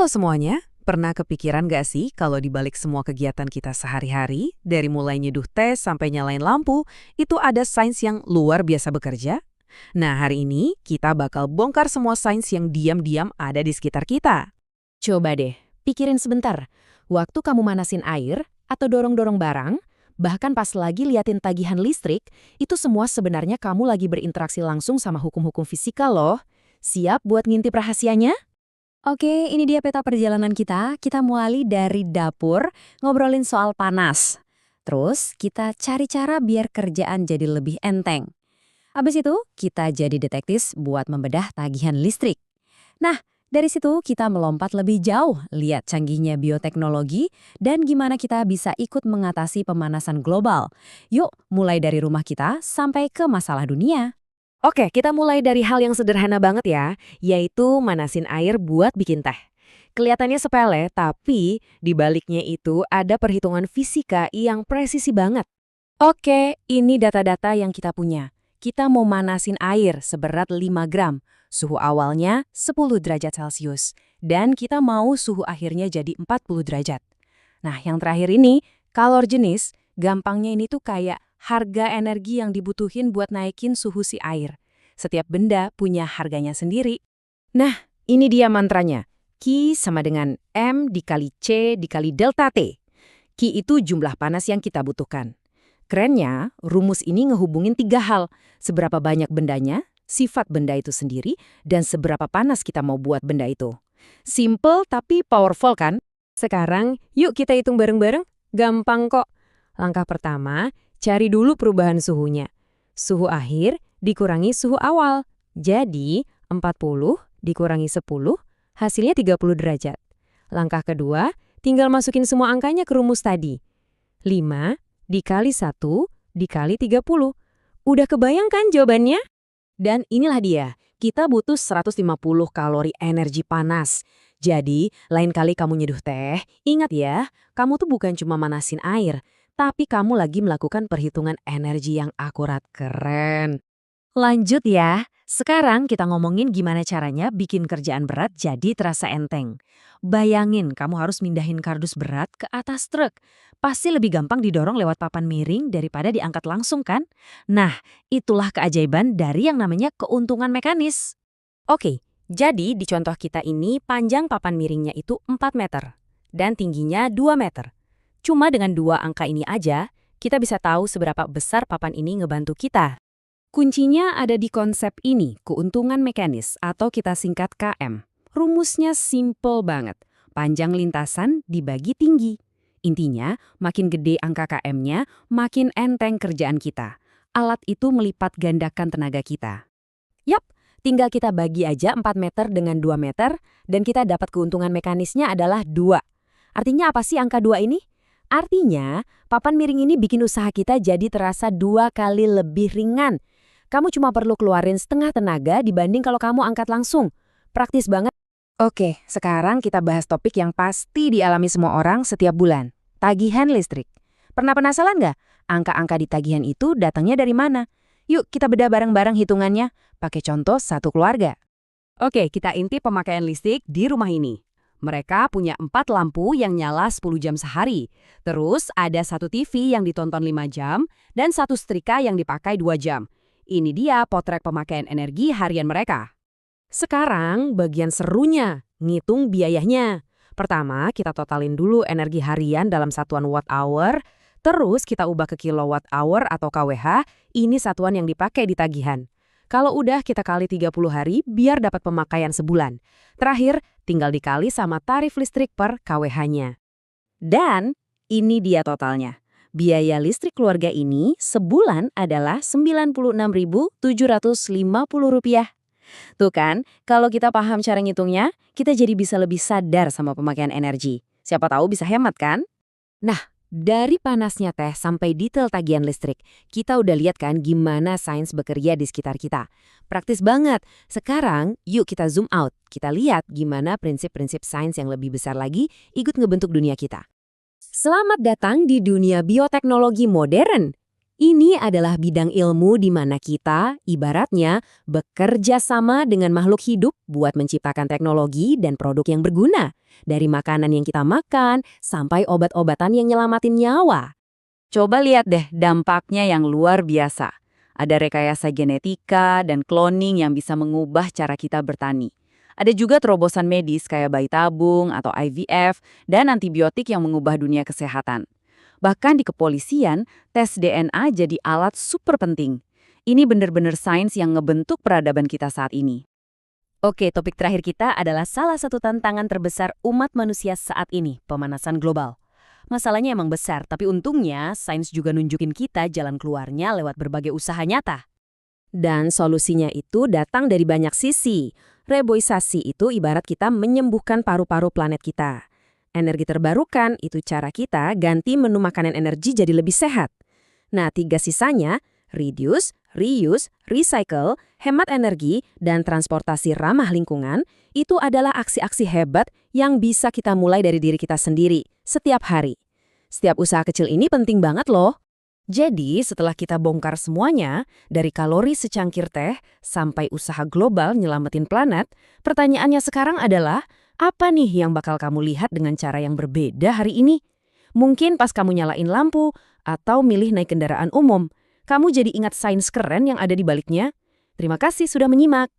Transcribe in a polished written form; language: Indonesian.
Halo semuanya, pernah kepikiran gak sih kalau dibalik semua kegiatan kita sehari-hari, dari mulai nyeduh teh sampai nyalain lampu, itu ada sains yang luar biasa bekerja? Nah, hari ini kita bakal bongkar semua sains yang diam-diam ada di sekitar kita. Coba deh, pikirin sebentar. Waktu kamu manasin air atau dorong-dorong barang, bahkan pas lagi liatin tagihan listrik, itu semua sebenarnya kamu lagi berinteraksi langsung sama hukum-hukum fisika loh. Siap buat ngintip rahasianya? Oke, ini dia peta perjalanan kita. Kita mulai dari dapur, ngobrolin soal panas. Terus kita cari cara biar kerjaan jadi lebih enteng. Habis itu, kita jadi detektif buat membedah tagihan listrik. Nah, dari situ kita melompat lebih jauh, lihat canggihnya bioteknologi dan gimana kita bisa ikut mengatasi pemanasan global. Yuk, mulai dari rumah kita sampai ke masalah dunia. Oke, kita mulai dari hal yang sederhana banget ya, yaitu manasin air buat bikin teh. Kelihatannya sepele, tapi di baliknya itu ada perhitungan fisika yang presisi banget. Oke, ini data-data yang kita punya. Kita mau manasin air seberat 5 gram, suhu awalnya 10 derajat Celcius, dan kita mau suhu akhirnya jadi 40 derajat. Nah, yang terakhir ini, kalor jenis, gampangnya ini tuh kayak harga energi yang dibutuhin buat naikin suhu si air. Setiap benda punya harganya sendiri. Nah, ini dia mantranya. Q sama dengan M dikali C dikali delta T. Q itu jumlah panas yang kita butuhkan. Kerennya, rumus ini ngehubungin 3 hal. Seberapa banyak bendanya, sifat benda itu sendiri, dan seberapa panas kita mau buat benda itu. Simple tapi powerful kan? Sekarang, yuk kita hitung bareng-bareng. Gampang kok. Langkah pertama, cari dulu perubahan suhunya. Suhu akhir dikurangi suhu awal. Jadi, 40 dikurangi 10, hasilnya 30 derajat. Langkah kedua, tinggal masukin semua angkanya ke rumus tadi. 5 dikali 1 dikali 30. Udah kebayang kan jawabannya? Dan inilah dia, kita butuh 150 kalori energi panas. Jadi, lain kali kamu nyeduh teh, ingat ya, kamu tuh bukan cuma manasin air, tapi kamu lagi melakukan perhitungan energi yang akurat. Keren. Lanjut ya, sekarang kita ngomongin gimana caranya bikin kerjaan berat jadi terasa enteng. Bayangin kamu harus mindahin kardus berat ke atas truk. Pasti lebih gampang didorong lewat papan miring daripada diangkat langsung kan? Nah, itulah keajaiban dari yang namanya keuntungan mekanis. Oke, jadi di contoh kita ini panjang papan miringnya itu 4 meter dan tingginya 2 meter. Cuma dengan 2 angka ini aja, kita bisa tahu seberapa besar papan ini ngebantu kita. Kuncinya ada di konsep ini, keuntungan mekanis atau kita singkat KM. Rumusnya simple banget. Panjang lintasan dibagi tinggi. Intinya, makin gede angka KM-nya, makin enteng kerjaan kita. Alat itu melipat gandakan tenaga kita. Yap, tinggal kita bagi aja 4 meter dengan 2 meter, dan kita dapat keuntungan mekanisnya adalah 2. Artinya apa sih angka 2 ini? Artinya, papan miring ini bikin usaha kita jadi terasa 2 kali lebih ringan. Kamu cuma perlu keluarin setengah tenaga dibanding kalau kamu angkat langsung. Praktis banget. Oke, sekarang kita bahas topik yang pasti dialami semua orang setiap bulan. Tagihan listrik. Pernah penasaran nggak? Angka-angka di tagihan itu datangnya dari mana? Yuk kita bedah bareng-bareng hitungannya. Pakai contoh satu keluarga. Oke, kita intip pemakaian listrik di rumah ini. Mereka punya 4 lampu yang nyala 10 jam sehari. Terus ada 1 TV yang ditonton 5 jam dan 1 setrika yang dipakai 2 jam. Ini dia potret pemakaian energi harian mereka. Sekarang bagian serunya, ngitung biayanya. Pertama, kita totalin dulu energi harian dalam satuan watt hour, terus kita ubah ke kilowatt hour atau kWh, ini satuan yang dipakai di tagihan. Kalau udah kita kali 30 hari biar dapat pemakaian sebulan. Terakhir, tinggal dikali sama tarif listrik per kWh-nya. Dan ini dia totalnya. Biaya listrik keluarga ini sebulan adalah Rp96.750. Tuh kan, kalau kita paham cara ngitungnya, kita jadi bisa lebih sadar sama pemakaian energi. Siapa tahu bisa hemat kan? Nah, dari panasnya teh sampai detail tagihan listrik, kita udah lihat kan gimana sains bekerja di sekitar kita. Praktis banget. Sekarang, yuk kita zoom out. Kita lihat gimana prinsip-prinsip sains yang lebih besar lagi ikut ngebentuk dunia kita. Selamat datang di dunia bioteknologi modern. Ini adalah bidang ilmu di mana kita, ibaratnya, bekerja sama dengan makhluk hidup buat menciptakan teknologi dan produk yang berguna. Dari makanan yang kita makan, sampai obat-obatan yang nyelamatin nyawa. Coba lihat deh dampaknya yang luar biasa. Ada rekayasa genetika dan cloning yang bisa mengubah cara kita bertani. Ada juga terobosan medis kayak bayi tabung atau IVF dan antibiotik yang mengubah dunia kesehatan. Bahkan di kepolisian, tes DNA jadi alat super penting. Ini benar-benar sains yang ngebentuk peradaban kita saat ini. Oke, topik terakhir kita adalah salah satu tantangan terbesar umat manusia saat ini, pemanasan global. Masalahnya emang besar, tapi untungnya sains juga nunjukin kita jalan keluarnya lewat berbagai usaha nyata. Dan solusinya itu datang dari banyak sisi. Reboisasi itu ibarat kita menyembuhkan paru-paru planet kita. Energi terbarukan itu cara kita ganti menu makanan energi jadi lebih sehat. Nah, 3 sisanya, reduce, reuse, recycle, hemat energi, dan transportasi ramah lingkungan, itu adalah aksi-aksi hebat yang bisa kita mulai dari diri kita sendiri, setiap hari. Setiap usaha kecil ini penting banget loh. Jadi, setelah kita bongkar semuanya, dari kalori secangkir teh sampai usaha global nyelamatin planet, pertanyaannya sekarang adalah, apa nih yang bakal kamu lihat dengan cara yang berbeda hari ini? Mungkin pas kamu nyalain lampu, atau milih naik kendaraan umum, kamu jadi ingat sains keren yang ada di baliknya. Terima kasih sudah menyimak.